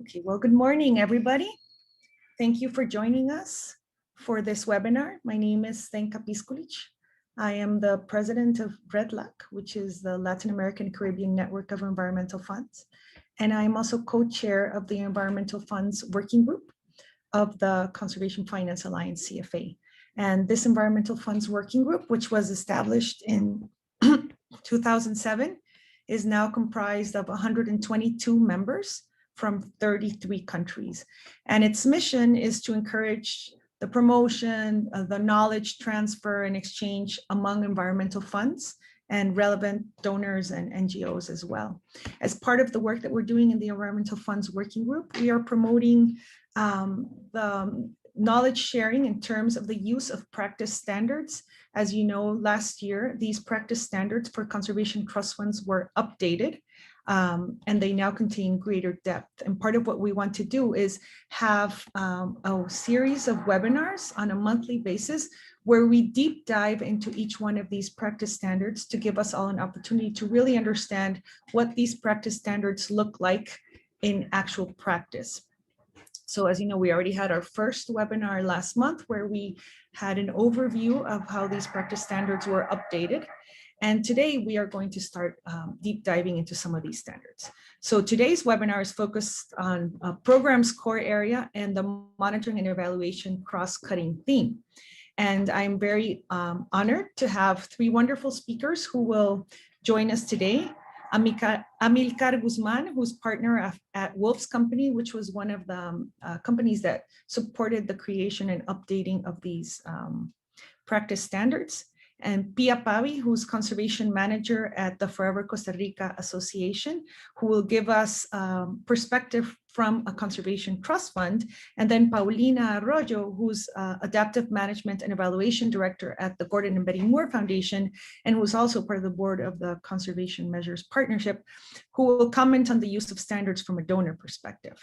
Okay, well, good morning, everybody. Thank you for joining us for this webinar. My name is Stenka Piskulic. I am the president of REDLAC, which is the Latin American Caribbean Network of Environmental Funds. And I'm also co-chair of the Environmental Funds Working Group of the Conservation Finance Alliance, CFA. And this Environmental Funds Working Group, which was established in 2007, is now comprised of 122 members from 33 countries. And its mission is to encourage the promotion, the knowledge transfer and exchange among environmental funds and relevant donors and NGOs as well. As part of the work that we're doing in the Environmental Funds Working Group, we are promoting the knowledge sharing in terms of the use of practice standards. As you know, last year, these practice standards for conservation trust funds were updated. And they now contain greater depth. And part of what we want to do is have a series of webinars on a monthly basis where we deep dive into each one of these practice standards to give us all an opportunity to really understand what these practice standards look like in actual practice. So as you know, we already had our first webinar last month where we had an overview of how these practice standards were updated. And today we are going to start deep diving into some of these standards. So today's webinar is focused on programs core area and the monitoring and evaluation cross-cutting theme. And I'm very honored to have three wonderful speakers who will join us today. Amilcar Guzman, who's partner at Wolf's Company, which was one of the companies that supported the creation and updating of these practice standards. And Pia Pavi, who's conservation manager at the Forever Costa Rica Association, who will give us perspective from a conservation trust fund. And then Paulina Arroyo, who's adaptive management and evaluation director at the Gordon and Betty Moore Foundation, and who's also part of the board of the Conservation Measures Partnership, who will comment on the use of standards from a donor perspective.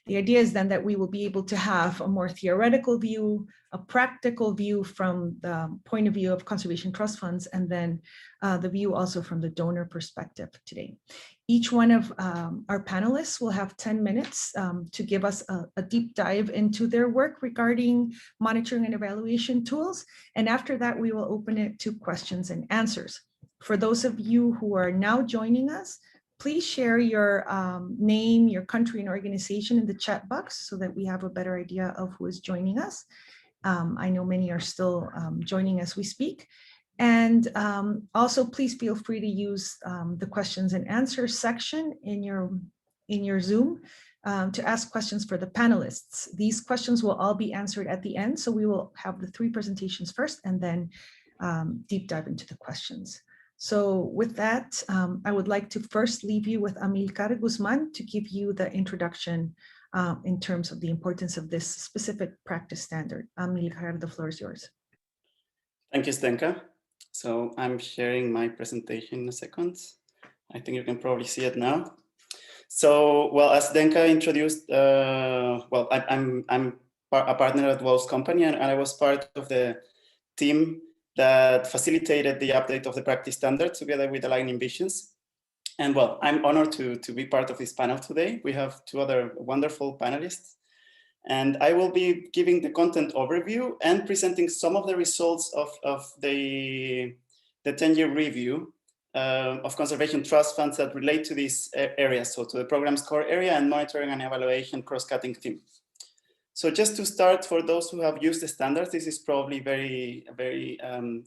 The idea is then that we will be able to have a more theoretical view, a practical view from the point of view of conservation trust funds, and then the view also from the donor perspective today. Each one of our panelists will have 10 minutes to give us a deep dive into their work regarding monitoring and evaluation tools. And after that, we will open it to questions and answers. For those of you who are now joining us, please share your name, your country, and organization in the chat box so that we have a better idea of who is joining us. I know many are still joining as we speak. And also, please feel free to use the questions and answers section in your Zoom to ask questions for the panelists. These questions will all be answered at the end. So we will have the three presentations first and then deep dive into the questions. So with that, I would like to first leave you with Amilcar Guzman to give you the introduction in terms of the importance of this specific practice standard. Amilcar, the floor is yours. Thank you, Stenka. So I'm sharing my presentation in a second. I think you can probably see it now. So, well, as Stenka introduced, well, I'm a partner at Wolf's Company, and I was part of the team that facilitated the update of the practice standard together with Aligning Visions. And well, I'm honored to be part of this panel today. We have two other wonderful panelists. And I will be giving the content overview and presenting some of the results of the 10-year review of conservation trust funds that relate to these areas, so to the program's core area and monitoring and evaluation cross-cutting theme. So just to start, for those who have used the standards, this is probably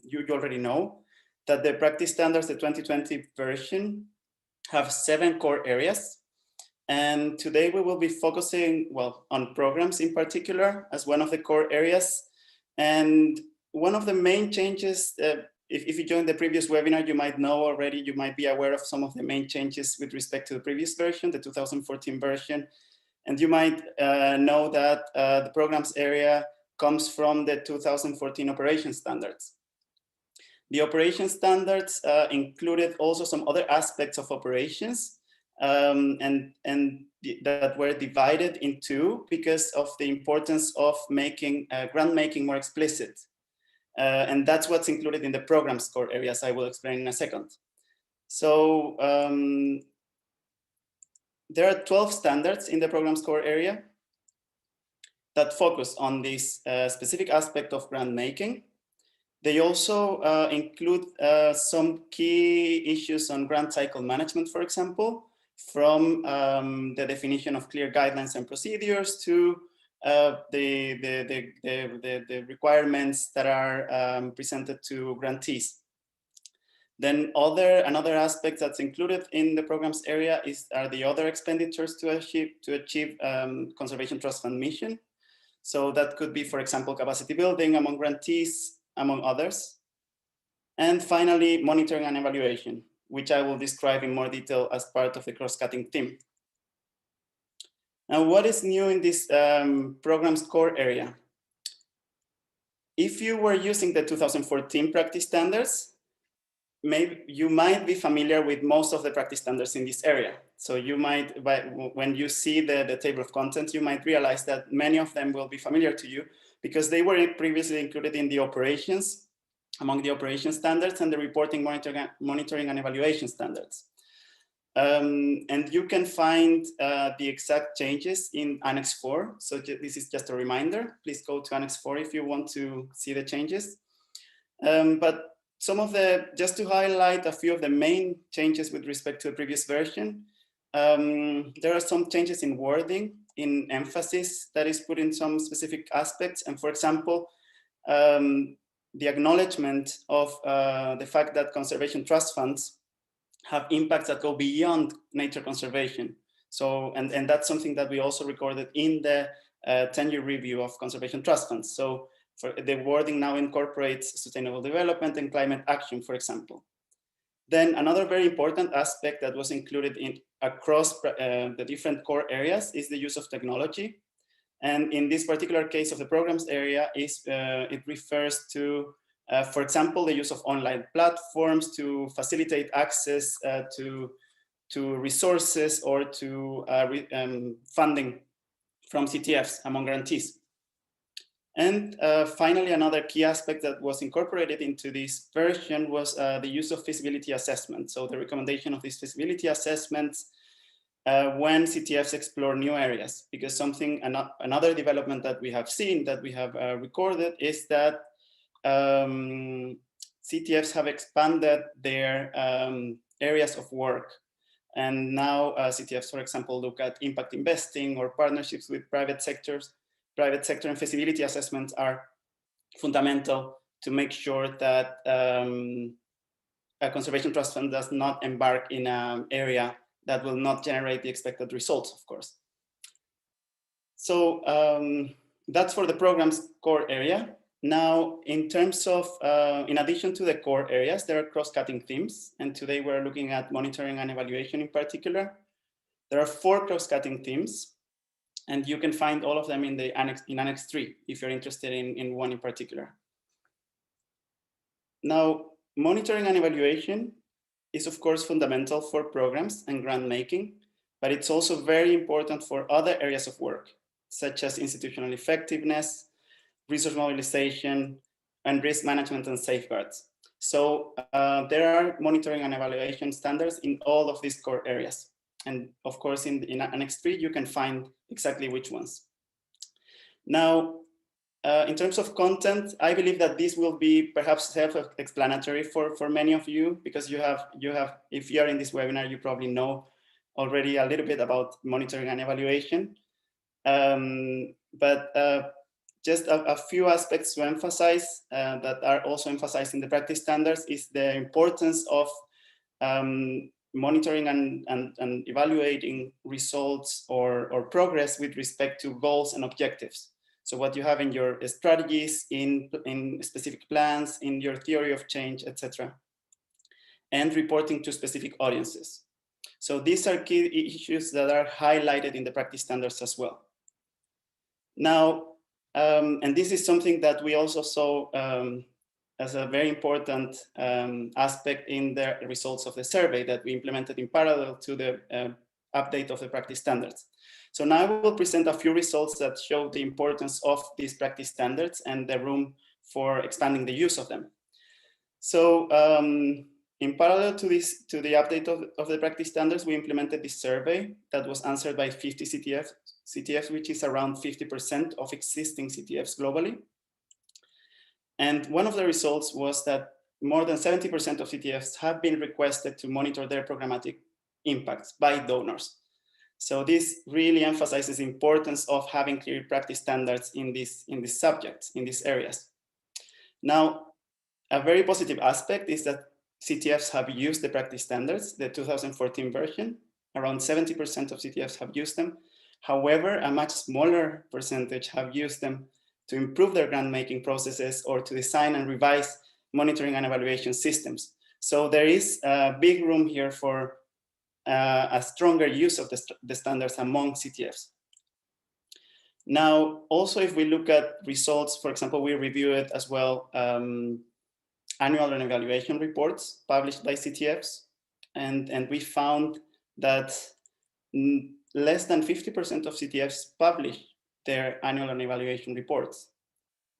you already know that the practice standards, the 2020 version, have 7 core areas. And today we will be focusing, well, on programs in particular as one of the core areas. And one of the main changes, if you joined the previous webinar, you might know already, you might be aware of some of the main changes with respect to the previous version, the 2014 version. And you might know that the programs area comes from the 2014 operation standards. The operation standards included also some other aspects of operations and that were divided in two because of the importance of making grant making more explicit. And that's what's included in the programs core areas, I will explain in a second. So there are 12 standards in the program's core area that focus on this specific aspect of grant making. They also include some key issues on grant cycle management, for example, from the definition of clear guidelines and procedures to the requirements that are presented to grantees. Then another aspect that's included in the program's area are the other expenditures to achieve conservation trust fund mission. So that could be, for example, capacity building among grantees, among others. And finally, monitoring and evaluation, which I will describe in more detail as part of the cross-cutting theme. Now, what is new in this program's core area? If you were using the 2014 practice standards, maybe you might be familiar with most of the practice standards in this area. So you might, when you see the table of contents, you might realize that many of them will be familiar to you because they were previously included in the operations, among the operation standards and the reporting, monitoring and evaluation standards. And you can find the exact changes in Annex 4. So this is just a reminder. Please go to Annex 4 if you want to see the changes. But just to highlight a few of the main changes with respect to the previous version, there are some changes in wording, in emphasis that is put in some specific aspects. And for example, the acknowledgement of the fact that conservation trust funds have impacts that go beyond nature conservation. So, and that's something that we also recorded in the 10-year review of conservation trust funds. So for the wording now incorporates sustainable development and climate action, for example. Then another very important aspect that was included across the different core areas is the use of technology. And in this particular case of the programs area, it refers to, for example, the use of online platforms to facilitate access to resources or to funding from CTFs among grantees. And finally, another key aspect that was incorporated into this version was the use of feasibility assessment. So the recommendation of these feasibility assessments when CTFs explore new areas, because another development that we have seen, that we have recorded, is that CTFs have expanded their areas of work. And now CTFs, for example, look at impact investing or partnerships with private sector and feasibility assessments are fundamental to make sure that a conservation trust fund does not embark in an area that will not generate the expected results, of course. So that's for the program's core area. Now, in terms of, in addition to the core areas, there are cross-cutting themes. And today we're looking at monitoring and evaluation in particular. There are 4 cross-cutting themes. And you can find all of them in Annex 3, if you're interested in one in particular. Now, monitoring and evaluation is of course fundamental for programs and grant making, but it's also very important for other areas of work, such as institutional effectiveness, resource mobilization, and risk management and safeguards. So there are monitoring and evaluation standards in all of these core areas. And of course, in Annex 3, you can find exactly which ones. Now, in terms of content, I believe that this will be perhaps self-explanatory for many of you, because if you are in this webinar, you probably know already a little bit about monitoring and evaluation. But just a few aspects to emphasize that are also emphasized in the practice standards is the importance of monitoring and evaluating results or progress with respect to goals and objectives. So what you have in your strategies, in specific plans, in your theory of change, etc. And reporting to specific audiences. So these are key issues that are highlighted in the practice standards as well. Now, and this is something that we also saw as a very important aspect in the results of the survey that we implemented in parallel to the update of the practice standards. So now I will present a few results that show the importance of these practice standards and the room for expanding the use of them. So In parallel to the update of the practice standards, we implemented this survey that was answered by 50 CTFs, which is around 50% of existing CTFs globally. And one of the results was that more than 70% of CTFs have been requested to monitor their programmatic impacts by donors. So this really emphasizes the importance of having clear practice standards in these subjects, in these areas. Now, a very positive aspect is that CTFs have used the practice standards, the 2014 version. Around 70% of CTFs have used them. However, a much smaller percentage have used them to improve their grant-making processes or to design and revise monitoring and evaluation systems. So there is a big room here for a stronger use of the standards among CTFs. Now, also, if we look at results, for example, we reviewed as well annual and evaluation reports published by CTFs, and we found that less than 50% of CTFs publish their annual and evaluation reports,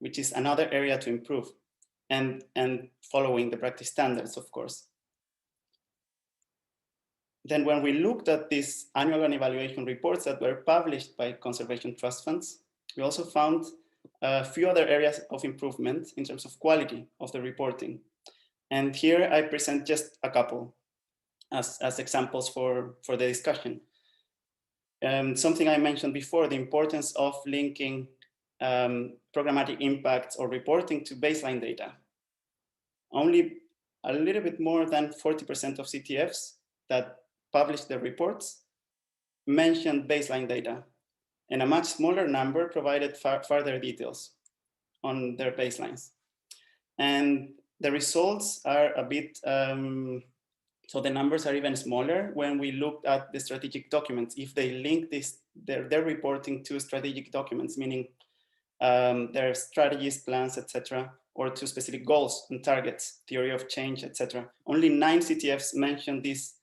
which is another area to improve, and following the practice standards, of course. Then when we looked at these annual and evaluation reports that were published by conservation trust funds, we also found a few other areas of improvement in terms of quality of the reporting. And here I present just a couple as examples for the discussion. Something I mentioned before, the importance of linking programmatic impacts or reporting to baseline data. Only a little bit more than 40% of CTFs that published their reports mentioned baseline data, and a much smaller number provided further details on their baselines. And the results are a bit, so the numbers are even smaller when we looked at the strategic documents. If they link their reporting to strategic documents, meaning their strategies, plans, etc., or to specific goals and targets, theory of change, etc. Only 9 CTFs mentioned these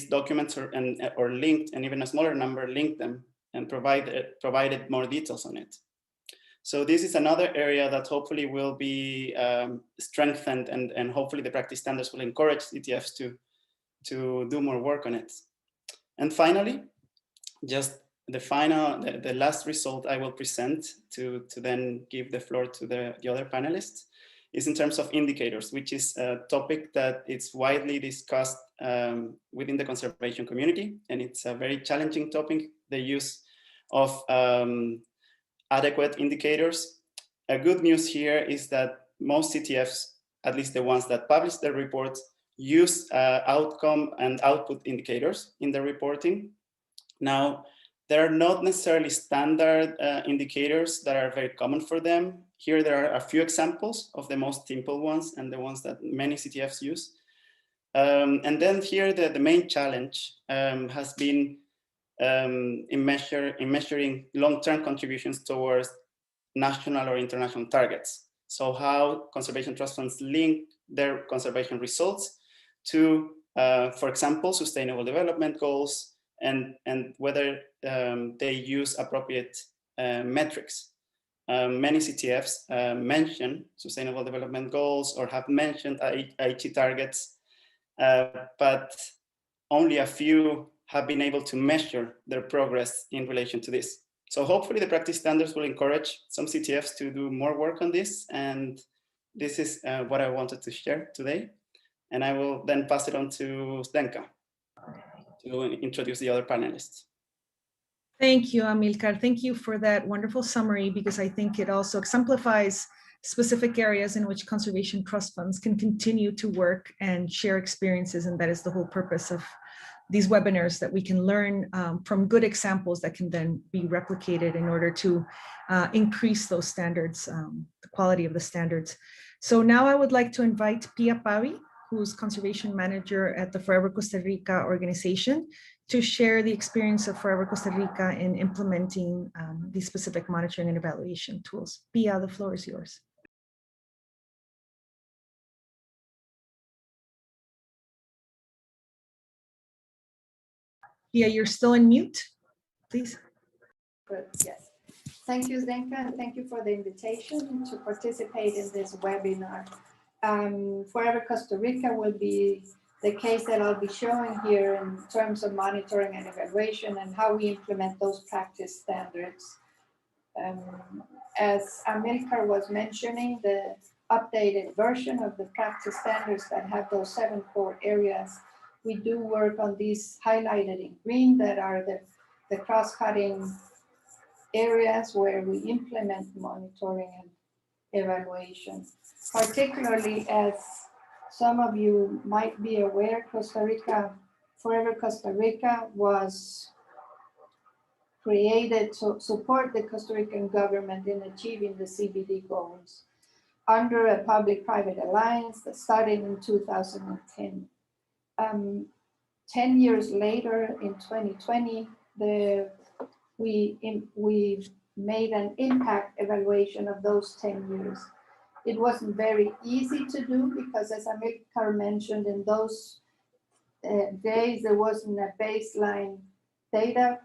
documents or linked, and even a smaller number linked them and provided more details on it. So this is another area that hopefully will be strengthened, and hopefully the practice standards will encourage CTFs to do more work on it. And finally, just the last result I will present to then give the floor to the other panelists is in terms of indicators, which is a topic that is widely discussed within the conservation community, and it's a very challenging topic, the use of adequate indicators. A good news here is that most CTFs, at least the ones that publish their reports, use outcome and output indicators in their reporting. Now, there are not necessarily standard indicators that are very common for them. Here, there are a few examples of the most simple ones and the ones that many CTFs use. And then here, the main challenge has been in measuring long-term contributions towards national or international targets. So how conservation trust funds link their conservation results to, for example, sustainable development goals, and whether they use appropriate metrics. Many CTFs mention sustainable development goals or have mentioned Aichi targets, but only a few have been able to measure their progress in relation to this. So hopefully the practice standards will encourage some CTFs to do more work on this. And this is what I wanted to share today. And I will then pass it on to Zdenka to introduce the other panelists. Thank you, Amilcar. Thank you for that wonderful summary, because I think it also exemplifies specific areas in which conservation trust funds can continue to work and share experiences. And that is the whole purpose of these webinars, that we can learn from good examples that can then be replicated in order to increase those standards, the quality of the standards. So now I would like to invite Pia Pavi, who's conservation manager at the Forever Costa Rica organization, to share the experience of Forever Costa Rica in implementing these specific monitoring and evaluation tools. Pia, the floor is yours. Pia, you're still in mute, please. Good, yes. Thank you, Zdenka, and thank you for the invitation to participate in this webinar. Forever Costa Rica will be the case that I'll be showing here in terms of monitoring and evaluation and how we implement those practice standards. As Amilcar was mentioning, the updated version of the practice standards that have those 7 core areas, we do work on these highlighted in green that are the cross-cutting areas where we implement monitoring and evaluation. Particularly, as some of you might be aware, Forever Costa Rica was created to support the Costa Rican government in achieving the CBD goals under a public-private alliance that started in 2010. 10 years later, in 2020, we made an impact evaluation of those 10 years. It wasn't very easy to do because, as Amilcar mentioned, in those days, there wasn't a baseline database.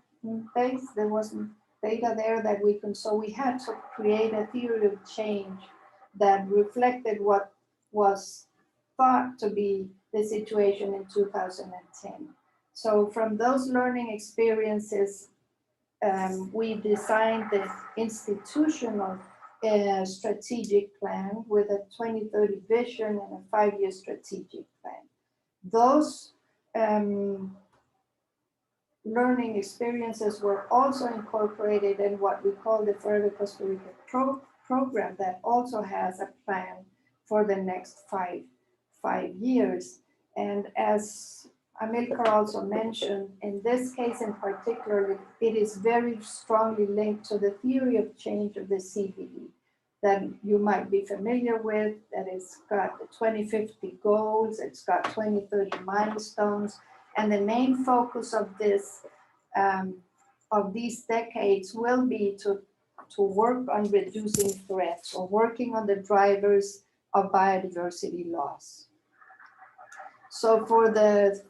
There wasn't data there that we can, so we had to create a theory of change that reflected what was thought to be the situation in 2010. So from those learning experiences, we designed the institutional strategic plan with a 2030 vision and a 5-year strategic plan. Those learning experiences were also incorporated in what we call the Forever Costa Rica program that also has a plan for the next five years. And as Amilcar also mentioned, in this case in particular, it is very strongly linked to the theory of change of the CBD that you might be familiar with, that it's got the 2050 goals, it's got 2030 milestones, and the main focus of this, of these decades will be to work on reducing threats or working on the drivers of biodiversity loss. So for the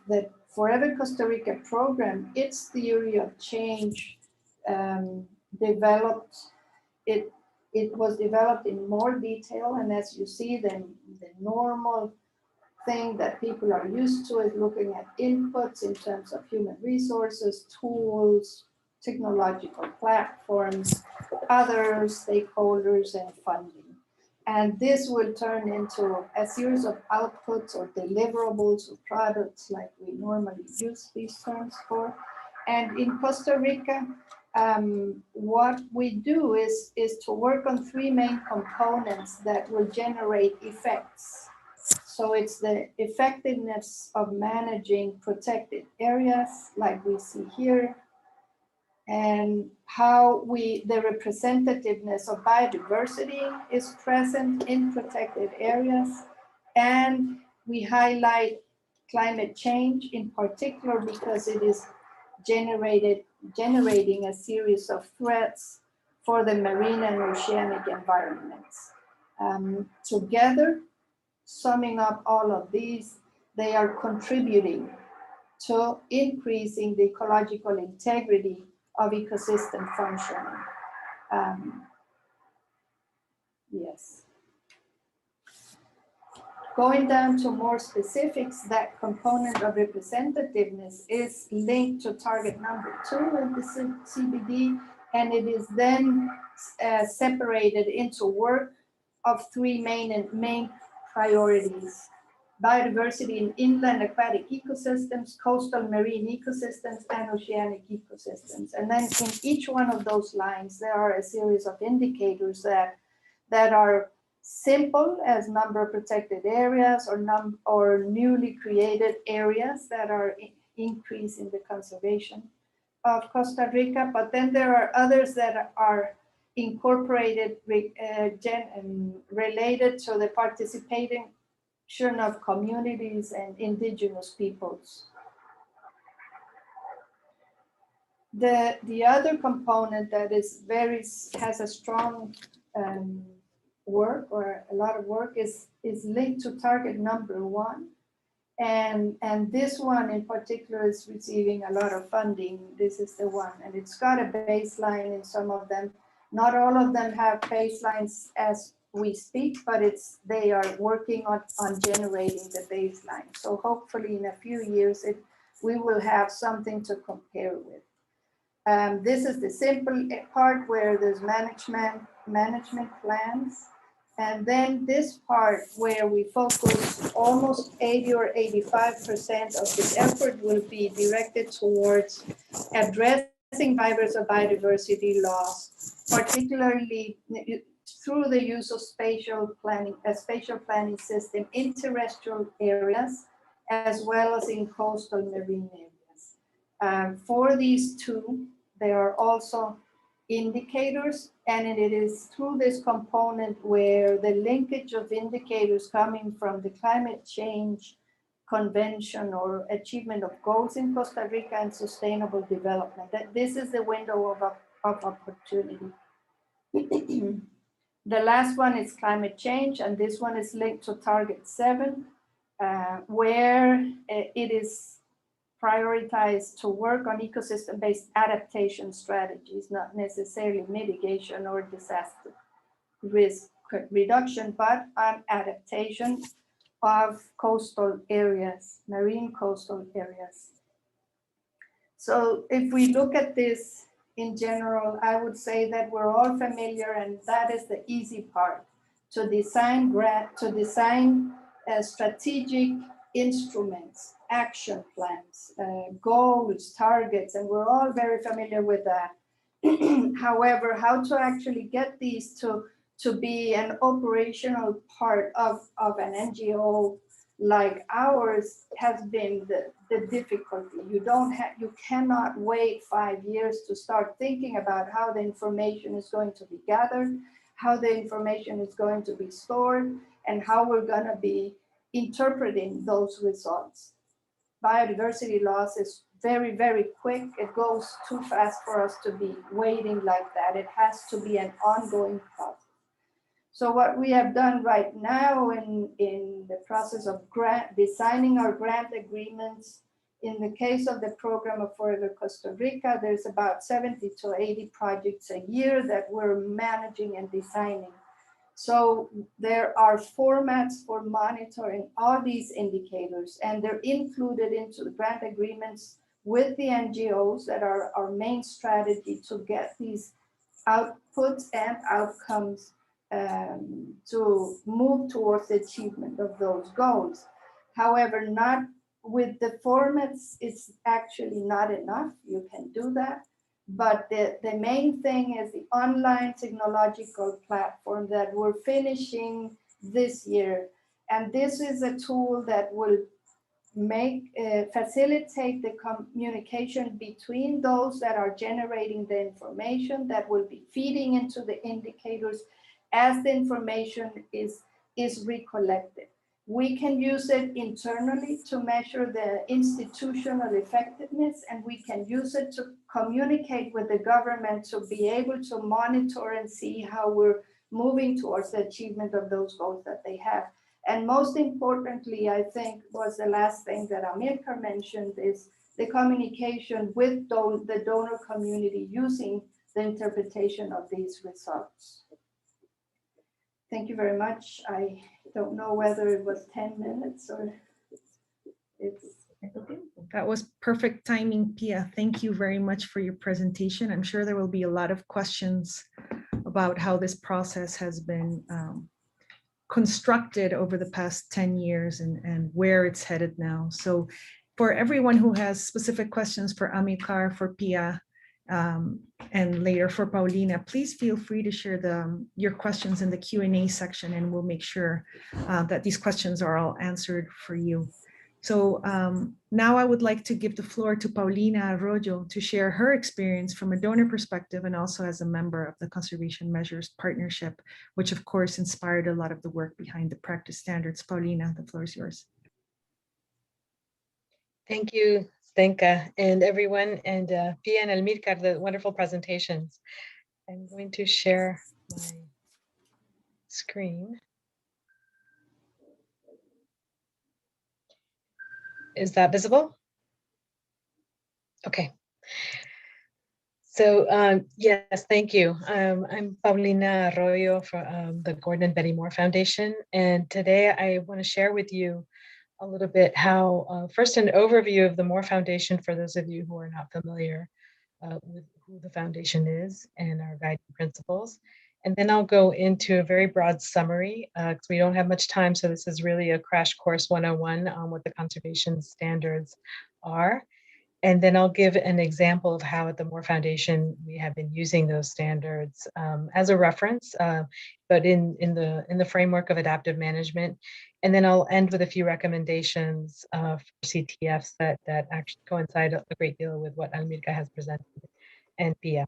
Forever Costa Rica program, its theory of change developed, it was developed in more detail, and as you see, the normal thing that people are used to is looking at inputs in terms of human resources, tools, technological platforms, other stakeholders, and funding. And this will turn into a series of outputs or deliverables or products like we normally use these terms for. And in Costa Rica, what we do is to work on 3 main components that will generate effects. So it's the effectiveness of managing protected areas like we see here, and how the representativeness of biodiversity is present in protected areas. And we highlight climate change in particular because it is generating a series of threats for the marine and oceanic environments. Together, summing up all of these, they are contributing to increasing the ecological integrity of ecosystem functioning. Yes. Going down to more specifics, that component of representativeness is linked to target number 2 of the CBD, and it is then separated into work of 3 main priorities: biodiversity in inland aquatic ecosystems, coastal marine ecosystems, and oceanic ecosystems. And then in each one of those lines, there are a series of indicators that are simple as number of protected areas or newly created areas that are increasing the conservation of Costa Rica. But then there are others that are incorporated related to the participation of communities and indigenous peoples. The other component that is has a strong work, or a lot of work, is linked to target number 1. And this one in particular is receiving a lot of funding. This is the one, and it's got a baseline in some of them. Not all of them have baselines as we speak, but they are working on generating the baseline. So hopefully in a few years, we will have something to compare with. This is the simple part where there's management plans. And then this part where we focus almost 80 or 85% of the effort will be directed towards addressing drivers of biodiversity loss, particularly through the use of spatial planning system in terrestrial areas, as well as in coastal marine areas. For these two, there are also indicators, and it is through this component where the linkage of indicators coming from the climate change convention or achievement of goals in Costa Rica and sustainable development, that this is the window of opportunity. The last one is climate change, and this one is linked to target 7, where it is prioritized to work on ecosystem-based adaptation strategies, not necessarily mitigation or disaster risk reduction, but on adaptation of coastal areas, marine coastal areas. So if we look at this in general, I would say that we're all familiar, and that is the easy part, to design strategic instruments, action plans, goals, targets, and we're all very familiar with that. However, how to actually get these to be an operational part of an NGO like ours has been the difficulty. You cannot wait 5 years to start thinking about how the information is going to be gathered, how the information is going to be stored, and how we're going to be interpreting those results. Biodiversity loss is very, very quick. It goes too fast for us to be waiting like that. It has to be an ongoing process. So what we have done right now in the process of designing our grant agreements, in the case of the program of Forever Costa Rica, there's about 70 to 80 projects a year that we're managing and designing. So there are formats for monitoring all these indicators, and they're included into the grant agreements with the NGOs that are our main strategy to get these outputs and outcomes to move towards the achievement of those goals. However, not with the formats, it's actually not enough. You can do that. But the main thing is the online technological platform that we're finishing this year. And this is a tool that will facilitate the communication between those that are generating the information that will be feeding into the indicators as the information is recollected. We can use it internally to measure the institutional effectiveness, and we can use it to communicate with the government to be able to monitor and see how we're moving towards the achievement of those goals that they have. And most importantly, I think was the last thing that Amilcar mentioned, is the communication with the donor community using the interpretation of these results. Thank you very much. I don't know whether it was 10 minutes or it's... That was perfect timing, Pia. Thank you very much for your presentation. I'm sure there will be a lot of questions about how this process has been constructed over the past 10 years and where it's headed now. So for everyone who has specific questions for Amilcar, for Pia, and later for Paulina, please feel free to share your questions in the Q&A section, and we'll make sure that these questions are all answered for you. So now I would like to give the floor to Paulina Arroyo to share her experience from a donor perspective and also as a member of the Conservation Measures Partnership, which of course inspired a lot of the work behind the practice standards. Paulina, the floor is yours. Thank you, Zdenka, and everyone, and Pia and Amilcar, the wonderful presentations. I'm going to share my screen. Is that visible? Okay. Yes, thank you. I'm Paulina Arroyo from the Gordon and Betty Moore Foundation. And today I want to share with you a little bit how, first an overview of the Moore Foundation for those of you who are not familiar with who the foundation is and our guiding principles. And then I'll go into a very broad summary because we don't have much time. So this is really a crash course 101 on what the conservation standards are. And then I'll give an example of how at the Moore Foundation we have been using those standards as a reference, but in the framework of adaptive management. And then I'll end with a few recommendations for CTFs that actually coincide a great deal with what Almirka has presented and Pia.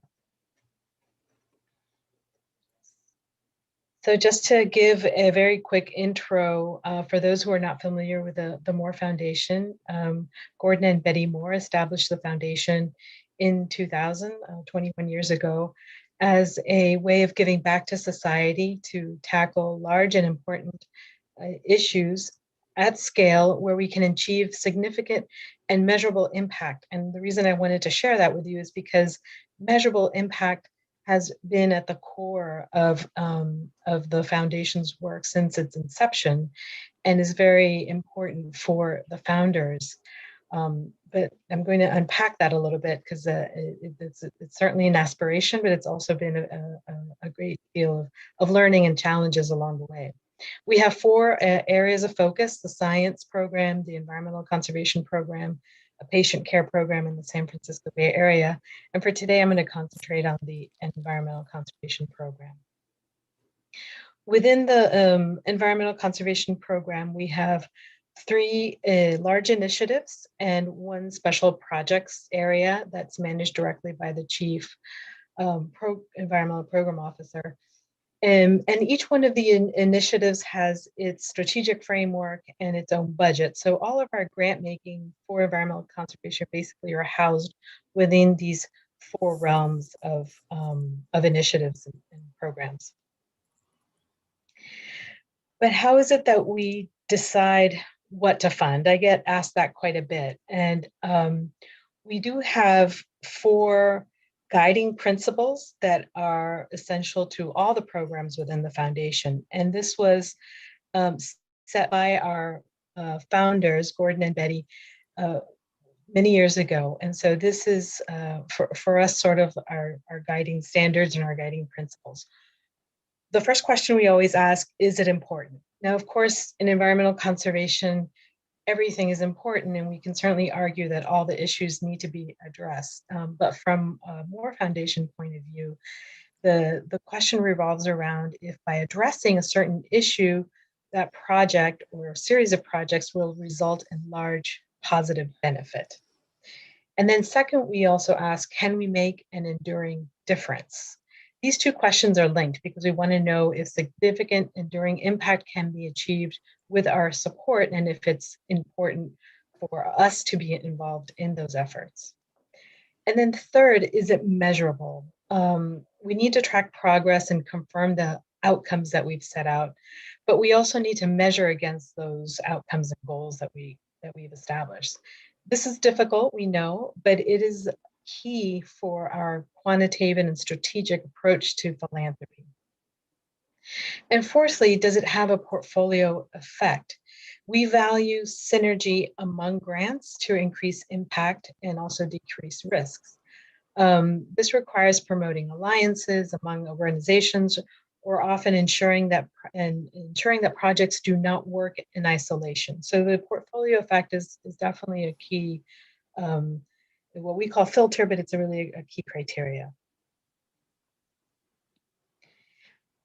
So just to give a very quick intro for those who are not familiar with the Moore Foundation, Gordon and Betty Moore established the foundation in 2000, 21 years ago, as a way of giving back to society to tackle large and important issues at scale where we can achieve significant and measurable impact. And the reason I wanted to share that with you is because measurable impact has been at the core of the foundation's work since its inception and is very important for the founders. But I'm going to unpack that a little bit because it's certainly an aspiration, but it's also been a great deal of learning and challenges along the way. We have four areas of focus: the science program, the environmental conservation program, a patient care program in the San Francisco Bay Area. And for today, I'm going to concentrate on the environmental conservation program. Within the environmental conservation program, we have three large initiatives and one special projects area that's managed directly by the chief environmental program officer. And each one of the initiatives has its strategic framework and its own budget. So all of our grant making for environmental conservation basically are housed within these four realms of initiatives and programs. But how is it that we decide what to fund? I get asked that quite a bit. And we do have four guiding principles that are essential to all the programs within the foundation. And this was set by our founders, Gordon and Betty, many years ago. And so this is, for us, sort of our guiding standards and our guiding principles. The first question we always ask, is it important? Now, of course, in environmental conservation, everything is important, and we can certainly argue that all the issues need to be addressed. But from a Moore Foundation point of view, the question revolves around if by addressing a certain issue, that project or a series of projects will result in large positive benefit. And then second, we also ask, can we make an enduring difference? These two questions are linked because we want to know if significant enduring impact can be achieved with our support and if it's important for us to be involved in those efforts. And then third, is it measurable? We need to track progress and confirm the outcomes that we've set out, but we also need to measure against those outcomes and goals that we've established. This is difficult, we know, but it is key for our quantitative and strategic approach to philanthropy. And fourthly, does it have a portfolio effect? We value synergy among grants to increase impact and also decrease risks. This requires promoting alliances among organizations, or often ensuring that projects do not work in isolation. So the portfolio effect is definitely a key, what we call filter, but it's really a key criteria.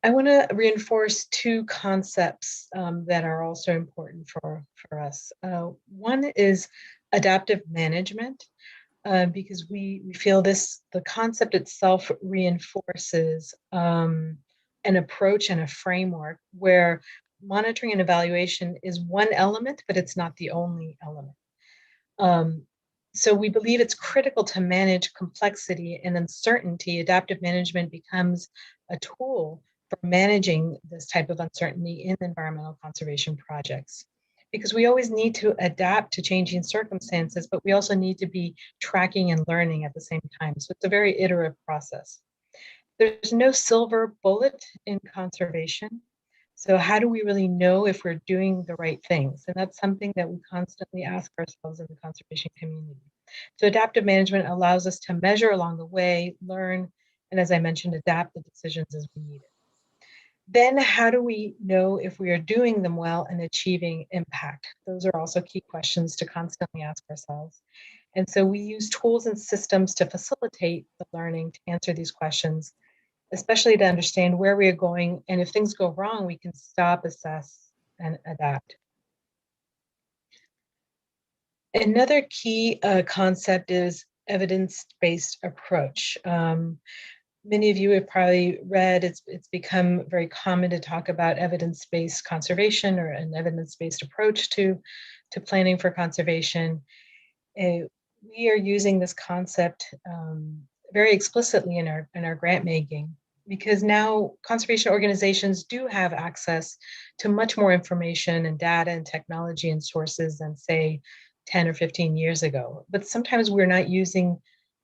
I want to reinforce two concepts that are also important for us. One is adaptive management, because we feel the concept itself reinforces an approach and a framework where monitoring and evaluation is one element, but it's not the only element. So we believe it's critical to manage complexity and uncertainty. Adaptive management becomes a tool for managing this type of uncertainty in environmental conservation projects, because we always need to adapt to changing circumstances, but we also need to be tracking and learning at the same time. So it's a very iterative process. There's no silver bullet in conservation. So how do we really know if we're doing the right things? And that's something that we constantly ask ourselves in the conservation community. So adaptive management allows us to measure along the way, learn, and as I mentioned, adapt the decisions as we need it. Then how do we know if we are doing them well and achieving impact? Those are also key questions to constantly ask ourselves. And so we use tools and systems to facilitate the learning to answer these questions, especially to understand where we are going. And if things go wrong, we can stop, assess, and adapt. Another key concept is evidence-based approach. Many of you have probably read, it's become very common to talk about evidence-based conservation or an evidence-based approach to planning for conservation. We are using this concept very explicitly in our grant making, because now conservation organizations do have access to much more information and data and technology and sources than, say, 10 or 15 years ago. But sometimes we're not using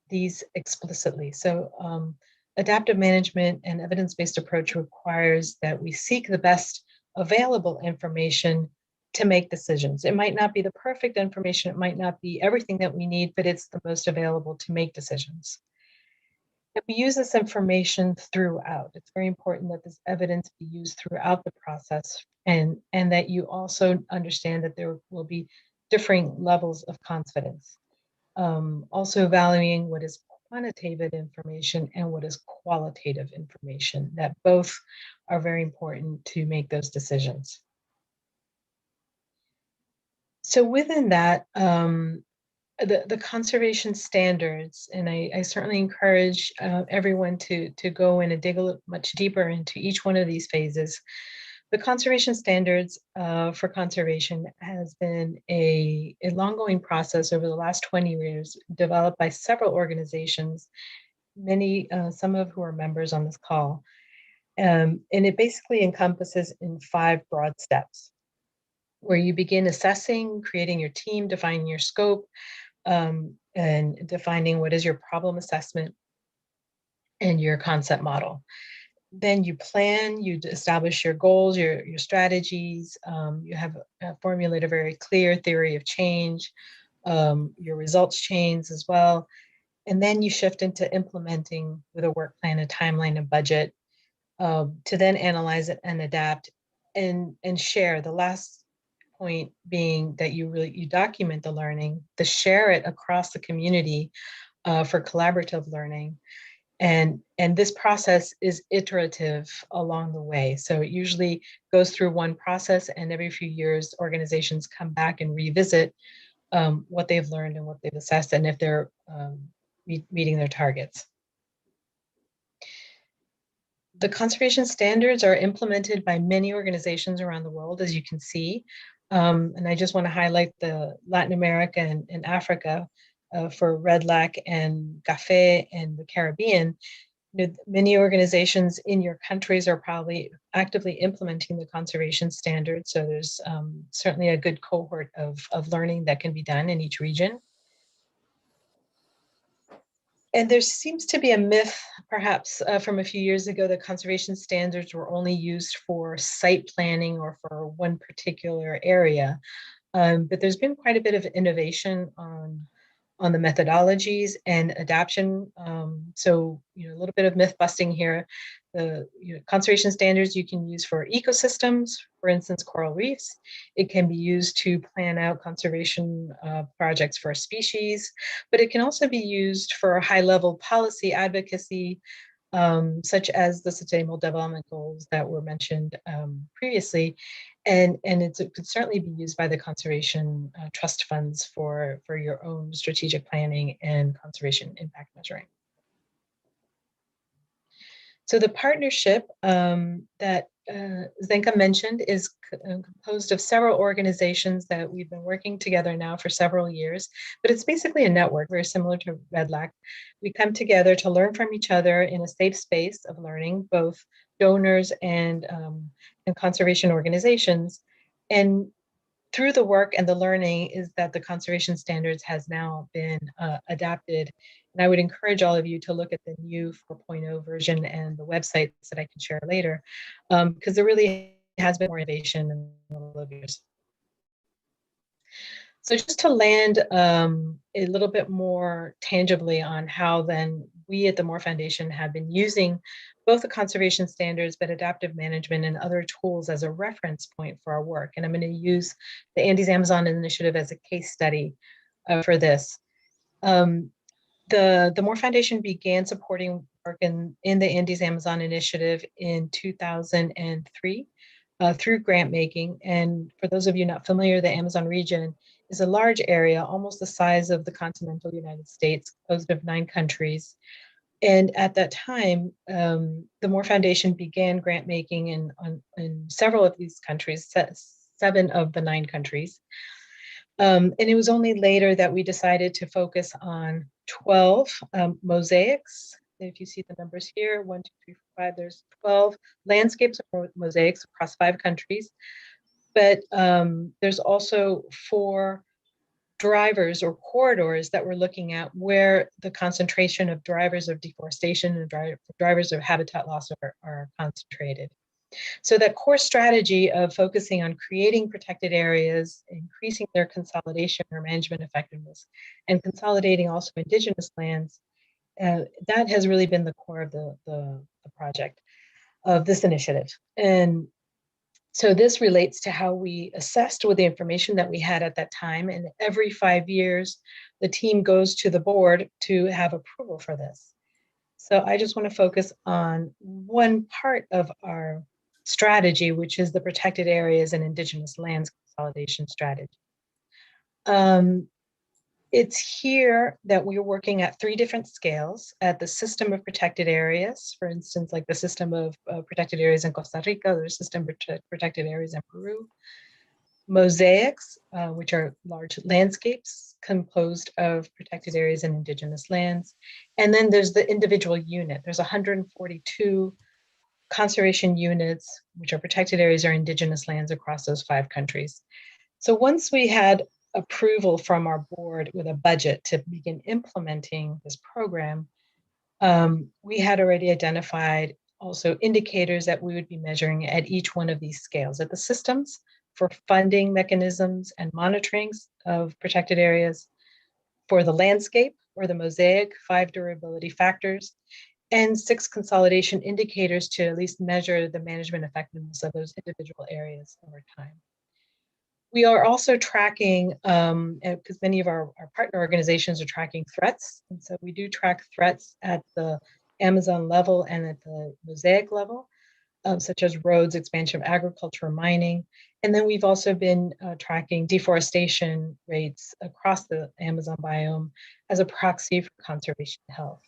these explicitly. So adaptive management and evidence-based approach requires that we seek the best available information to make decisions. It might not be the perfect information, it might not be everything that we need, but it's the most available to make decisions. And we use this information throughout. It's very important that this evidence be used throughout the process, and that you also understand that there will be differing levels of confidence. Also valuing what is quantitative information and what is qualitative information, that both are very important to make those decisions. So within that, the conservation standards, and I certainly encourage everyone to go in and dig a little much deeper into each one of these phases. The conservation standards for conservation has been a long-going process over the last 20 years, developed by several organizations, many, some of who are members on this call. And it basically encompasses in 5 broad steps, where you begin assessing, creating your team, defining your scope, and defining what is your problem assessment and your concept model. Then you plan, you establish your goals, your strategies, you have formulate a very clear theory of change, your results chains as well. And then you shift into implementing with a work plan, a timeline, a budget, to then analyze it and adapt and share. The last point being that you document the learning, to share it across the community for collaborative learning. And this process is iterative along the way. So it usually goes through one process, and every few years, organizations come back and revisit what they've learned and what they've assessed, and if they're meeting their targets. The conservation standards are implemented by many organizations around the world, as you can see. And I just want to highlight the Latin America and Africa for REDLAC and CAFE and the Caribbean. You know, many organizations in your countries are probably actively implementing the conservation standards. So there's certainly a good cohort of learning that can be done in each region. And there seems to be a myth, perhaps from a few years ago, that conservation standards were only used for site planning or for one particular area. But there's been quite a bit of innovation on the methodologies and adaptation. So, you know, a little bit of myth busting here. The conservation standards you can use for ecosystems, for instance, coral reefs. It can be used to plan out conservation projects for a species, but it can also be used for high-level policy advocacy, such as the Sustainable Development Goals that were mentioned previously. And it could certainly be used by the conservation trust funds for your own strategic planning and conservation impact measuring. So the partnership that Zdenka mentioned is composed of several organizations that we've been working together now for several years, but it's basically a network very similar to REDLAC. We come together to learn from each other in a safe space of learning, both donors and conservation organizations. And through the work and the learning is that the conservation standards has now been adapted. And I would encourage all of you to look at the new 4.0 version and the websites that I can share later, because there really has been more innovation in a little years. So just to land a little bit more tangibly on how then we at the Moore Foundation have been using both the conservation standards, but adaptive management and other tools as a reference point for our work. And I'm going to use the Andes Amazon Initiative as a case study for this. The Moore Foundation began supporting work in the Andes Amazon Initiative in 2003 through grant making. And for those of you not familiar, the Amazon region is a large area, almost the size of the continental United States, composed of 9 countries. And at that time, the Moore Foundation began grant making in several of these countries, 7 of the 9 countries. And it was only later that we decided to focus on 12 mosaics. If you see the numbers here, 1, 2, 3, 4, 5, there's 12 landscapes or mosaics across 5 countries. But there's also 4 drivers or corridors that we're looking at where the concentration of drivers of deforestation and drivers of habitat loss are concentrated. So that core strategy of focusing on creating protected areas, increasing their consolidation or management effectiveness, and consolidating also indigenous lands, that has really been the core of the project of this initiative. And so this relates to how we assessed with the information that we had at that time. And every 5 years, the team goes to the board to have approval for this. So I just want to focus on one part of our strategy, which is the protected areas and indigenous lands consolidation strategy. It's here that we're working at 3 different scales at the system of protected areas, for instance, like the system of protected areas in Costa Rica, or the system of protected areas in Peru. Mosaics, which are large landscapes composed of protected areas and indigenous lands. And then there's the individual unit. There's 142 conservation units, which are protected areas or indigenous lands across those 5 countries. So once we had approval from our board with a budget to begin implementing this program, we had already identified also indicators that we would be measuring at each one of these scales, at the systems for funding mechanisms and monitoring of protected areas, for the landscape or the mosaic, 5 durability factors, and 6 consolidation indicators to at least measure the management effectiveness of those individual areas over time. We are also tracking, because many of our partner organizations are tracking threats. And so we do track threats at the Amazon level and at the mosaic level, such as roads, expansion of agriculture, mining. And then we've also been tracking deforestation rates across the Amazon biome as a proxy for conservation health.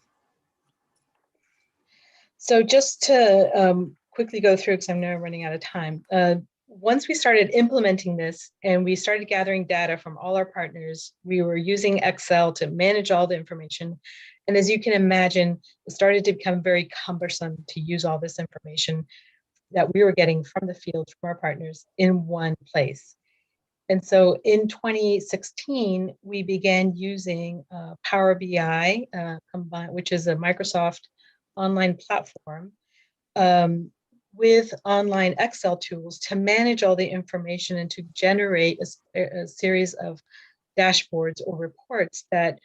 So just to quickly go through, because I'm now running out of time. Once we started implementing this and we started gathering data from all our partners, we were using Excel to manage all the information. And as you can imagine, it started to become very cumbersome to use all this information that we were getting from the field from our partners in one place. And so in 2016, we began using Power BI, which is a Microsoft online platform, with online Excel tools to manage all the information and to generate a series of dashboards or reports that,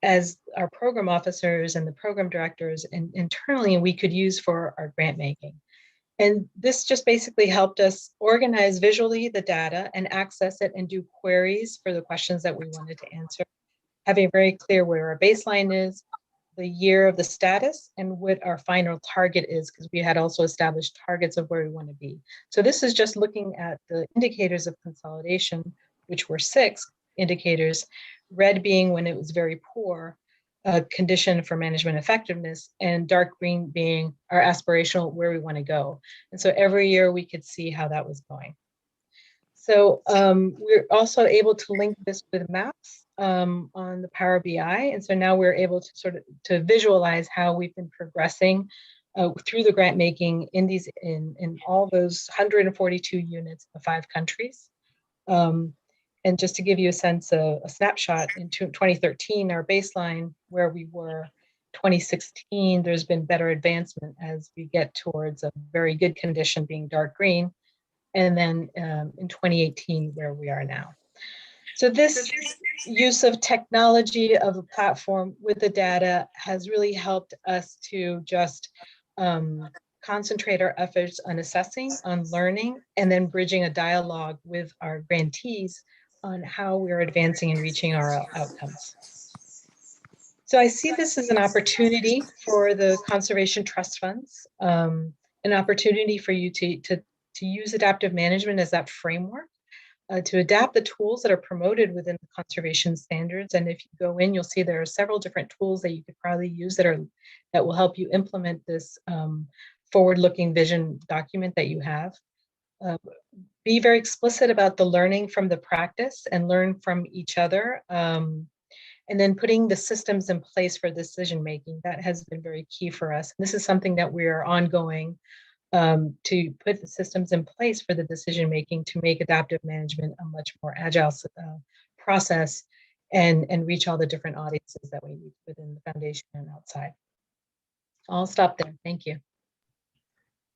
as our program officers and the program directors and internally, we could use for our grant making. And this just basically helped us organize visually the data and access it and do queries for the questions that we wanted to answer, having very clear where our baseline is, the year of the status, and what our final target is, because we had also established targets of where we want to be. So this is just looking at the indicators of consolidation, which were 6 indicators, red being when it was very poor, condition for management effectiveness, and dark green being our aspirational, where we want to go. And so every year we could see how that was going. So we're also able to link this with maps on the Power BI. And so now we're able to to visualize how we've been progressing through the grant making in all those 142 units of 5 countries. And just to give you a sense of a snapshot, in 2013, our baseline where we were, 2016, there's been better advancement as we get towards a very good condition being dark green. And then in 2018, where we are now. So this use of technology of a platform with the data has really helped us to just concentrate our efforts on assessing, on learning, and then bridging a dialogue with our grantees on how we're advancing and reaching our outcomes. So I see this as an opportunity for the conservation trust funds, an opportunity for you to use adaptive management as that framework, to adapt the tools that are promoted within the conservation standards. And if you go in, you'll see there are several different tools that you could probably use that will help you implement this forward-looking vision document that you have. Be very explicit about the learning from the practice and learn from each other. And then putting the systems in place for decision-making, that has been very key for us. And this is something that we are ongoing to put the systems in place for the decision-making to make adaptive management a much more agile process and reach all the different audiences that we need within the foundation and outside. I'll stop there. Thank you.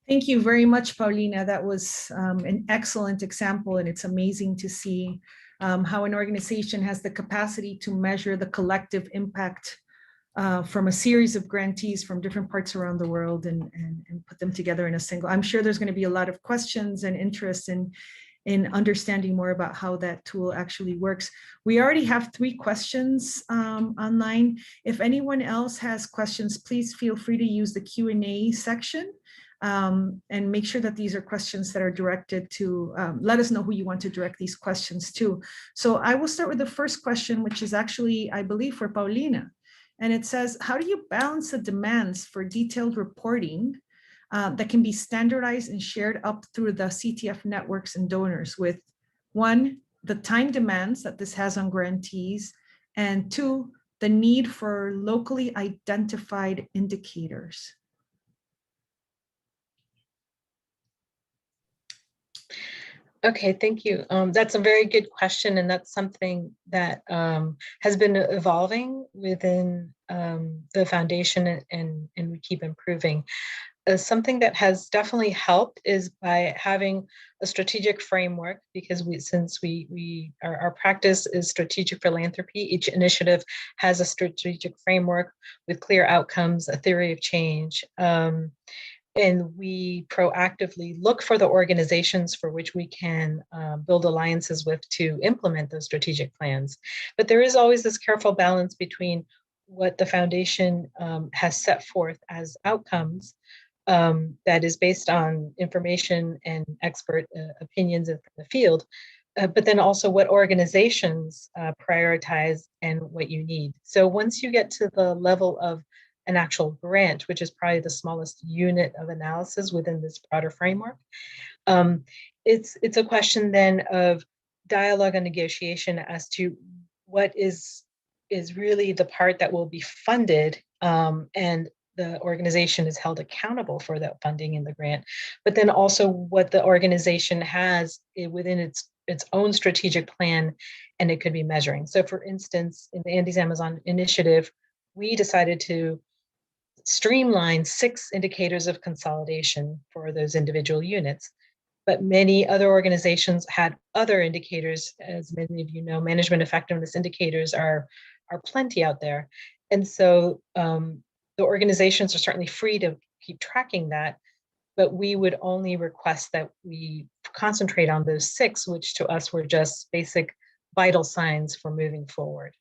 Thank you very much, Paulina. That was an excellent example, and it's amazing to see how an organization has the capacity to measure the collective impact from a series of grantees from different parts around the world and put them together in a single. I'm sure there's going to be a lot of questions and interest in understanding more about how that tool actually works. We already have 3 questions online. If anyone else has questions, please feel free to use the Q&A section. And make sure that these are questions that are directed to, let us know who you want to direct these questions to. So I will start with the first question, which is actually, I believe, for Paulina. And it says, how do you balance the demands for detailed reporting that can be standardized and shared up through the CTF networks and donors with, 1, the time demands that this has on grantees, and 2, the need for locally identified indicators? Okay, thank you. That's a very good question, and that's something that has been evolving within the foundation, and we keep improving. Something that has definitely helped is by having a strategic framework, because since our practice is strategic philanthropy, each initiative has a strategic framework with clear outcomes, a theory of change. And we proactively look for the organizations for which we can build alliances with to implement those strategic plans. But there is always this careful balance between what the foundation has set forth as outcomes that is based on information and expert opinions in the field, but then also what organizations prioritize and what you need. So once you get to the level of an actual grant, which is probably the smallest unit of analysis within this broader framework, it's a question then of dialogue and negotiation as to what is really the part that will be funded, and the organization is held accountable for that funding in the grant, but then also what the organization has within its own strategic plan, and it could be measuring. So for instance, in the Andes Amazon Initiative, we decided to streamline 6 indicators of consolidation for those individual units. But many other organizations had other indicators. As many of you know, management effectiveness indicators are plenty out there. And so the organizations are certainly free to keep tracking that, but we would only request that we concentrate on those 6, which to us were just basic vital signs for moving forward.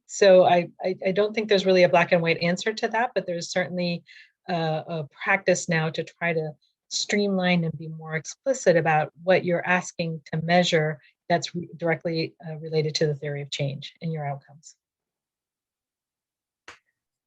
So I don't think there's really a black and white answer to that, but there's certainly a practice now to try to streamline and be more explicit about what you're asking to measure that's directly related to the theory of change in your outcomes.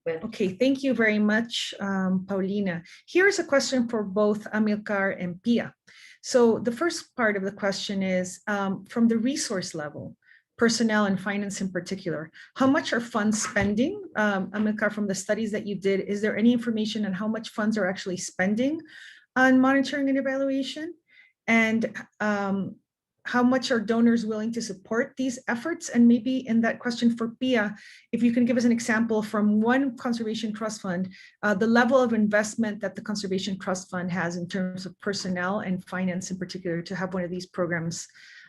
Okay, thank you very much, Paulina. Here's a question for both Amilcar and Pia. So the first part of the question is, from the resource level, personnel and finance in particular, how much are funds spending? Amilcar, from the studies that you did, is there any information on how much funds are actually spending on monitoring and evaluation? And how much are donors willing to support these efforts? And maybe in that question for Pia, if you can give us an example from one conservation trust fund, the level of investment that the conservation trust fund has in terms of personnel and finance in particular to have one of these programs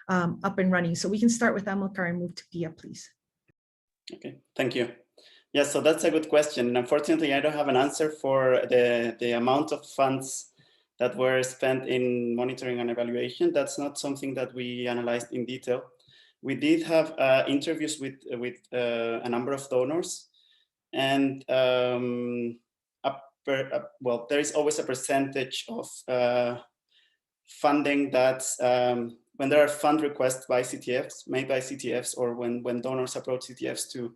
up and running. So we can start with Amilcar and move to Pia, please. Okay, thank you. Yeah, so that's a good question. Unfortunately, I don't have an answer for the amount of funds that were spent in monitoring and evaluation. That's not something that we analyzed in detail. We did have interviews with a number of donors, and well, there is always a percentage of funding that's when there are fund requests by CTFs, made by CTFs, or when donors approach CTFs to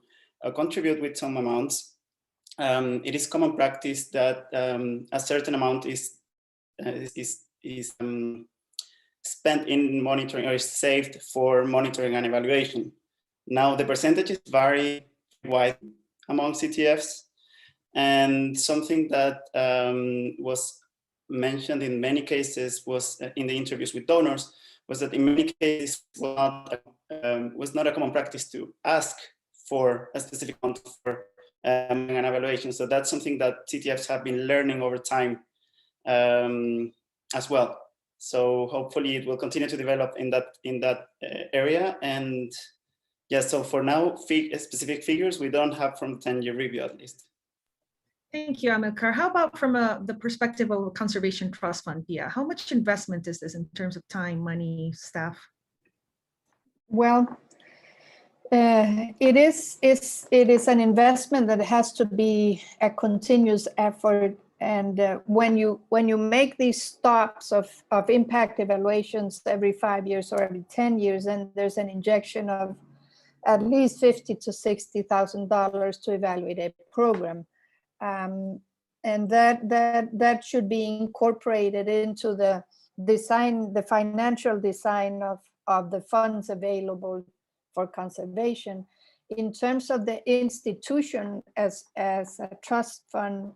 contribute with some amounts, it is common practice that a certain amount is spent in monitoring or is saved for monitoring and evaluation. Now the percentages vary widely among CTFs, and something that was mentioned in many cases was in the interviews with donors was that in many cases was not a common practice to ask for a specific amount for an evaluation. So that's something that CTFs have been learning over time as well. So hopefully it will continue to develop in that area. And yeah, so for now, specific figures we don't have from the 10-year review at least. Thank you, Amilcar. How about from the perspective of a conservation trust fund, Pia? How much investment is this in terms of time, money, staff? Well, it is an investment that has to be a continuous effort. And when you make these stops of impact evaluations every 5 years or every 10 years, then there's an injection of at least $50,000 to $60,000 to evaluate a program. And that should be incorporated into the design, the financial design of the funds available for conservation. In terms of the institution as a trust fund,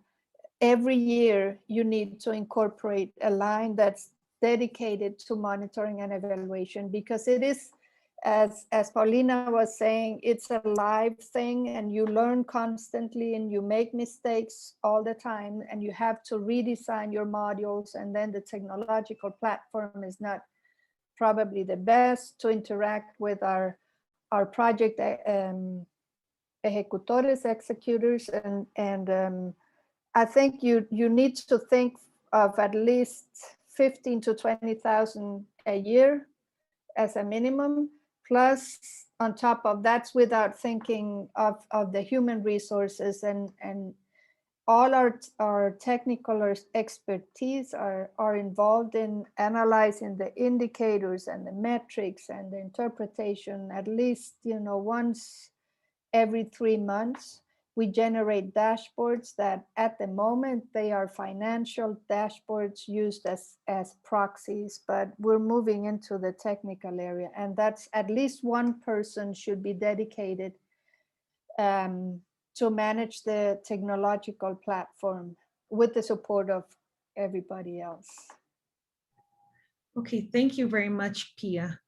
every year you need to incorporate a line that's dedicated to monitoring and evaluation, because it is, as Paulina was saying, it's a live thing, and you learn constantly and you make mistakes all the time, and you have to redesign your modules, and then the technological platform is not probably the best to interact with our project ejecutores, executors, and I think you need to think of at least 15 to 20,000 a year as a minimum. Plus, on top of that's without thinking of the human resources, and all our technical expertise are involved in analyzing the indicators and the metrics and the interpretation. At least, once every 3 months, we generate dashboards that at the moment they are financial dashboards used as proxies, but we're moving into the technical area, and that's at least one person should be dedicated to manage the technological platform with the support of everybody else. Okay, thank you very much, Pia.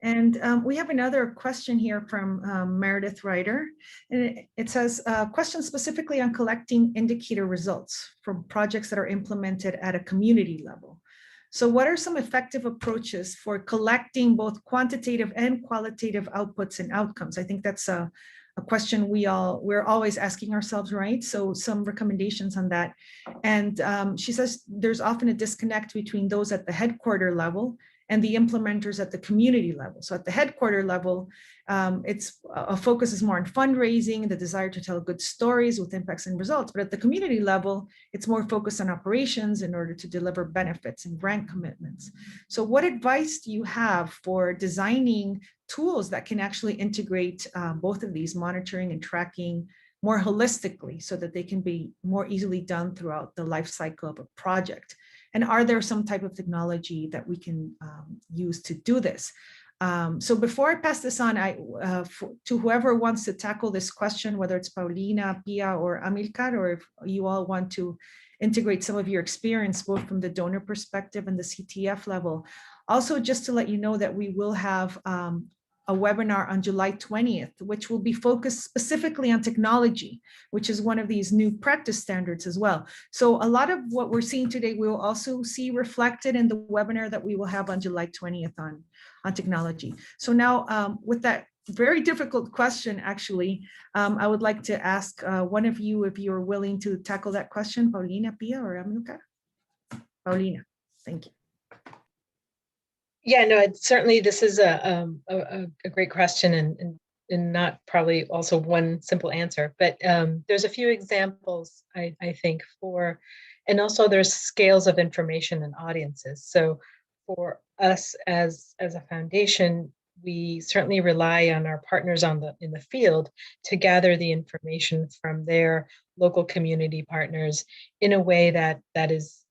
And we have another question here from Meredith Ryder. And it says, question specifically on collecting indicator results from projects that are implemented at a community level. So what are some effective approaches for collecting both quantitative and qualitative outputs and outcomes? I think that's a question we're always asking ourselves, right? So some recommendations on that. And she says there's often a disconnect between those at the headquarter level and the implementers at the community level. So at the headquarter level, it's a focus is more on fundraising, the desire to tell good stories with impacts and results. But at the community level, it's more focused on operations in order to deliver benefits and grant commitments. So what advice do you have for designing tools that can actually integrate both of these, monitoring and tracking, more holistically, so that they can be more easily done throughout the life cycle of a project? And are there some type of technology that we can use to do this? So before I pass this on, to whoever wants to tackle this question, whether it's Paulina, Pia, or Amilcar, or if you all want to integrate some of your experience, both from the donor perspective and the CTF level. Also, just to let you know that we will have a webinar on July 20th, which will be focused specifically on technology, which is one of these new practice standards as well. So a lot of what we're seeing today, we will also see reflected in the webinar that we will have on July 20th on technology. So now with that very difficult question, actually, I would like to ask one of you if you're willing to tackle that question, Paulina, Pia, or Amilcar? Paulina, thank you. Yeah, no, certainly this is a great question and not probably also one simple answer, but there's a few examples I think for, and also there's scales of information and audiences. So for us as a foundation, we certainly rely on our partners in the field to gather the information from their local community partners in a way that is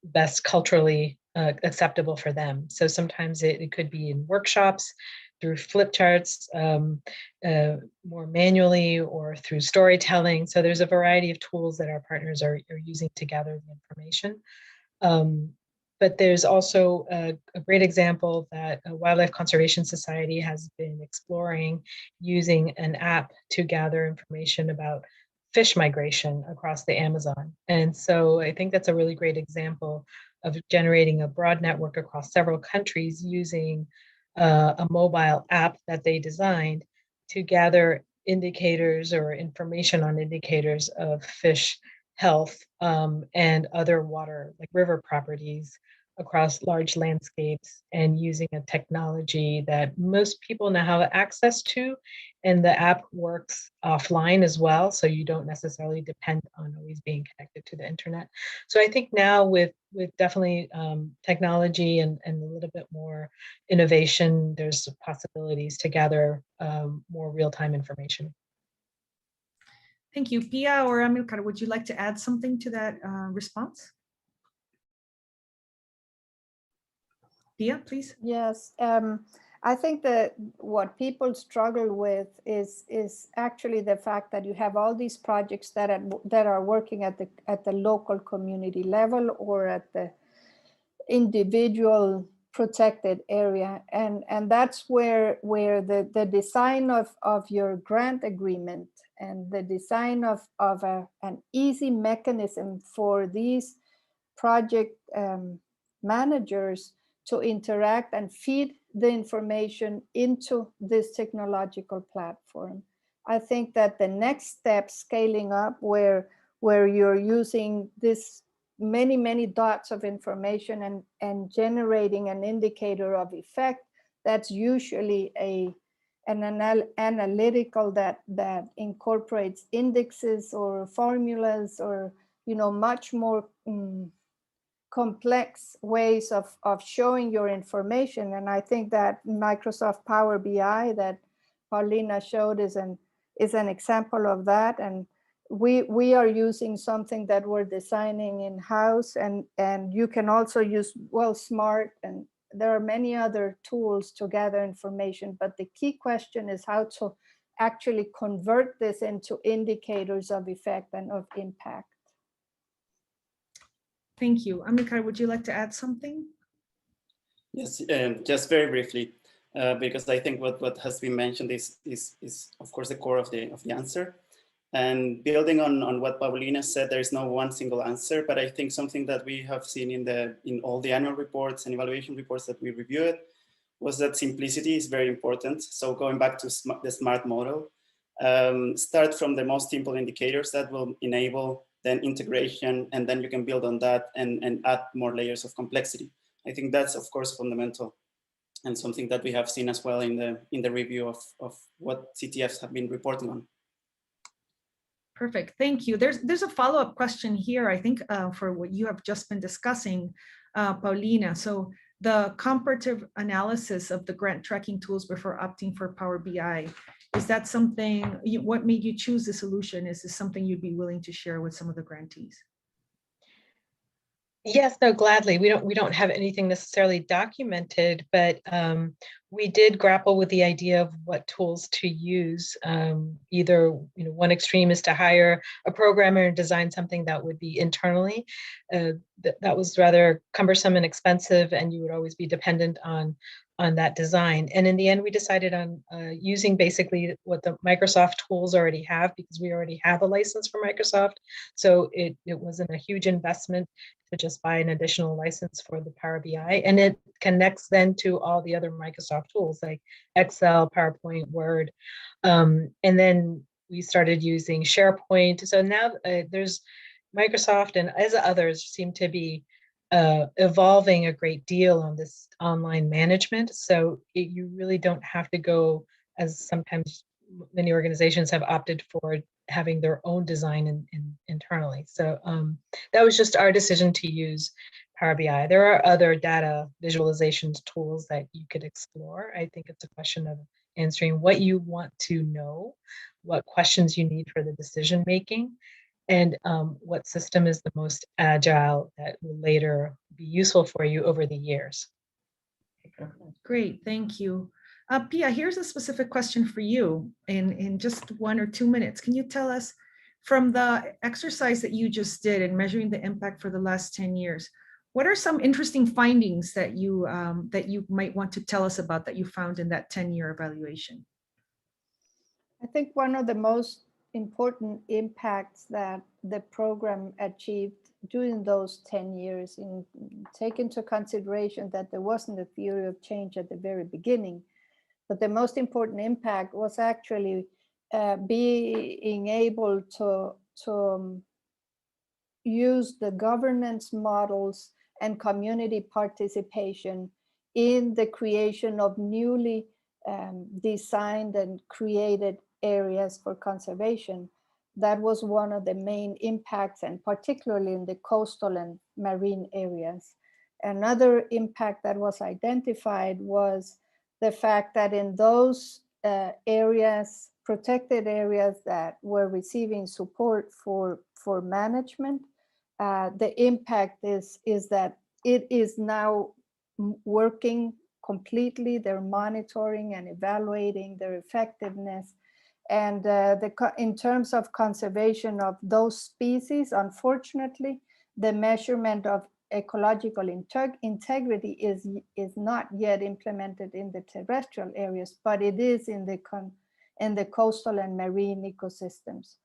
best culturally acceptable for them. So sometimes it could be in workshops, through flip charts, more manually, or through storytelling. So there's a variety of tools that our partners are using to gather the information. But there's also a great example that a Wildlife Conservation Society has been exploring using an app to gather information about fish migration across the Amazon. And so I think that's a really great example of generating a broad network across several countries using a mobile app that they designed to gather indicators or information on indicators of fish health and other water, like river properties, across large landscapes, and using a technology that most people now have access to. And the app works offline as well, so you don't necessarily depend on always being connected to the internet. So I think now with definitely technology and a little bit more innovation, there's possibilities to gather more real-time information. Thank you. Pia or Amilcar, would you like to add something to that response? Pia, please. Yes, I think that what people struggle with is actually the fact that you have all these projects that are working at the local community level or at the individual protected area, and that's where the design of your grant agreement and the design of an easy mechanism for these project managers to interact and feed the information into this technological platform. I think that the next step, scaling up, where you're using this many dots of information and generating an indicator of effect, that's usually an analytical that incorporates indexes or formulas or much more complex ways of showing your information. And I think that Microsoft Power BI that Paulina showed is an example of that. And we are using something that we're designing in-house, and you can also use Smart, and there are many other tools to gather information, but the key question is how to actually convert this into indicators of effect and of impact. Thank you. Amilcar, would you like to add something? Yes, just very briefly, because I think what has been mentioned is of course the core of the answer. And building on what Paulina said, there is no one single answer, but I think something that we have seen in all the annual reports and evaluation reports that we reviewed was that simplicity is very important. So going back to the SMART model, start from the most simple indicators that will enable then integration, and then you can build on that and add more layers of complexity. I think that's of course fundamental, and something that we have seen as well in the review of what CTFs have been reporting on. Perfect, thank you. There's a follow-up question here, I think, for what you have just been discussing, Paulina. So the comparative analysis of the grant tracking tools before opting for Power BI, is that something, what made you choose the solution? Is this something you'd be willing to share with some of the grantees? Yes, no, gladly. We don't have anything necessarily documented, but we did grapple with the idea of what tools to use. Either, one extreme is to hire a programmer and design something that would be internally. That was rather cumbersome and expensive, and you would always be dependent on that design. And in the end, we decided on using basically what the Microsoft tools already have, because we already have a license for Microsoft. So it wasn't a huge investment to just buy an additional license for the Power BI. And it connects then to all the other Microsoft tools like Excel, PowerPoint, Word. And then we started using SharePoint. So now there's Microsoft and as others seem to be evolving a great deal on this online management. So you really don't have to go, as sometimes many organizations have opted for, having their own design internally. So that was just our decision to use Power BI. There are other data visualizations tools that you could explore. I think it's a question of answering what you want to know, what questions you need for the decision making, and what system is the most agile that will later be useful for you over the years. Great, thank you. Pia, here's a specific question for you in just 1 or 2 minutes. Can you tell us, from the exercise that you just did in measuring the impact for the last 10 years, what are some interesting findings that you might want to tell us about that you found in that 10-year evaluation? I think one of the most important impacts that the program achieved during those 10 years, take into consideration that there wasn't a theory of change at the very beginning, but the most important impact was actually being able to use the governance models and community participation in the creation of newly designed and created areas for conservation. That was one of the main impacts, and particularly in the coastal and marine areas. Another impact that was identified was the fact that in those areas, protected areas that were receiving support for management, the impact is that it is now working completely. They're monitoring and evaluating their effectiveness. And in terms of conservation of those species, unfortunately, the measurement of ecological integrity is not yet implemented in the terrestrial areas, but it is in the coastal and marine ecosystems.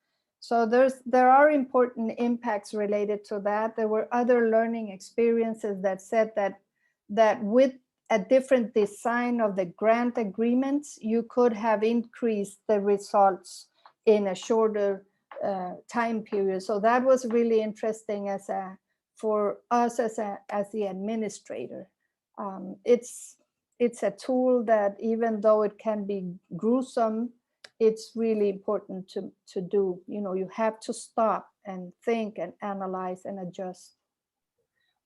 So there are important impacts related to that. There were other learning experiences that said that with a different design of the grant agreements, you could have increased the results in a shorter time period. So that was really interesting for us as the administrator. It's a tool that, even though it can be gruesome, it's really important to do. You have to stop and think and analyze and adjust.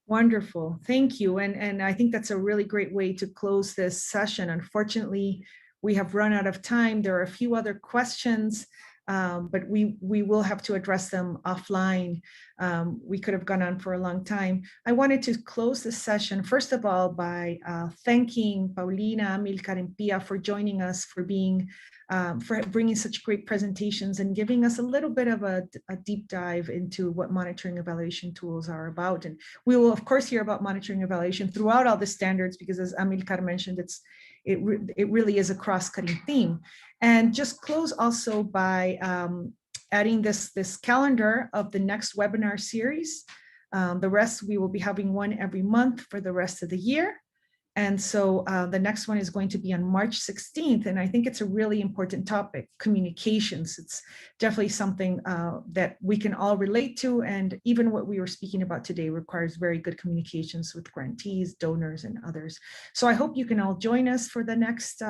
Wonderful, thank you. And I think that's a really great way to close this session. Unfortunately, we have run out of time. There are a few other questions, but we will have to address them offline. We could have gone on for a long time. I wanted to close this session, first of all, by thanking Paulina, Amilcar, and Pia for joining us, for bringing such great presentations and giving us a little bit of a deep dive into what monitoring evaluation tools are about. And we will, of course, hear about monitoring evaluation throughout all the standards, because as Amilcar mentioned, it really is a cross-cutting theme. And just close also by adding this calendar of the next webinar series. The rest, we will be having one every month for the rest of the year. And so the next one is going to be on March 16th. And I think it's a really important topic, communications. It's definitely something that we can all relate to. And even what we were speaking about today requires very good communications with grantees, donors, and others. So I hope you can all join us for the next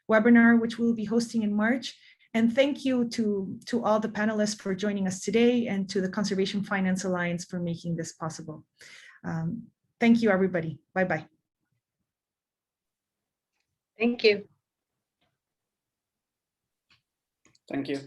webinar, which we'll be hosting in March. And thank you to all the panelists for joining us today, and to the Conservation Finance Alliance for making this possible. Thank you, everybody. Bye-bye. Thank you. Thank you.